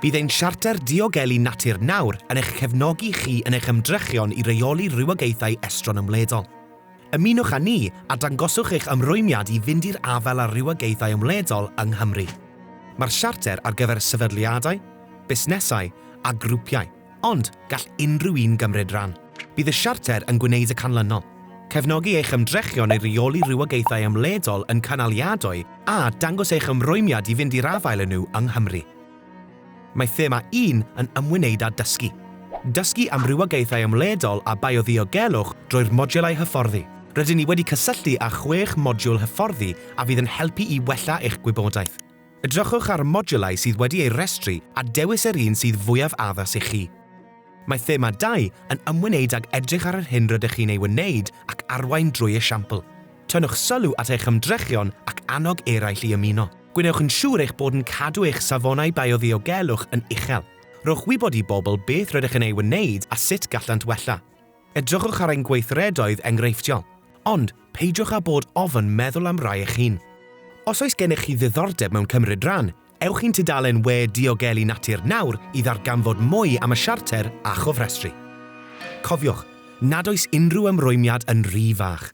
Bydd ein Siarter Diogelu Natur Nawr yn eich cefnogi chi yn eich ymdrechion i reoli rhywogaethau estron ymledol. Ymunwch â ni a dangoswch eich ymrwymiad i fynd i'r afael a rhywogaethau ymledol yng Nghymru. Mae'r siarter ar gyfer sefydliadau, busnesau a grwpiau, ond gall unrhyw un gymryd rhan. Bydd y siarter yn gwneud y canlynol. Cefnogi eich ymdrechion i reoli rhywogaethau ymledol yn canaliadwy a dangos eich ymrwymiad i fynd i'r afael yn nhw yng Nghymru. Mae thema 1 yn ymwneud â dysgu. Dysgu am rhywogaethau ymledol a bioddiogelwch drwy'r modiwlau hyfforddi. Rydyn ni wedi cysylltu â 6 modiwl hyfforddi a fydd yn helpu i wella eich gwybodaeth. Edrychwch ar modiwlau sydd wedi ei restru a dewis yr un sydd fwyaf addas i chi. Mae thema 2 yn ymwneud ag edrych ar yr hyn rydych chi'n ei wneud ac arwain drwy esiampl. Tynwch sylw at eich ymdrechion ac annog eraill i ymuno. Gwneud yn siŵr eich bod yn cadw eich safonau bioddiogelwch yn uchel. Rhowch wybod i bobl beth rydych yn ei wneud a sut gallant wella. Edrychwch ar ein gweithredoedd enghreifftiol, ond peidiwch â bod ofyn meddwl am rai eich hun. Os oes gennych chi ddiddordeb mewn cymryd rhan, ewch i'n tudalen Diogelu Natur Nawr i ddarganfod mwy am y siarter a chofrestru. Cofiwch, nad oes unrhyw ymrwymiad yn rhy fach.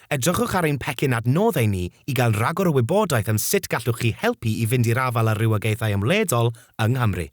Edrychwch ar ein pecyn adnoddau ni i gael rhagor o wybodaeth am sut gallwch chi helpu i fynd i'r afael a rhywogaethau ymledol yng Nghymru.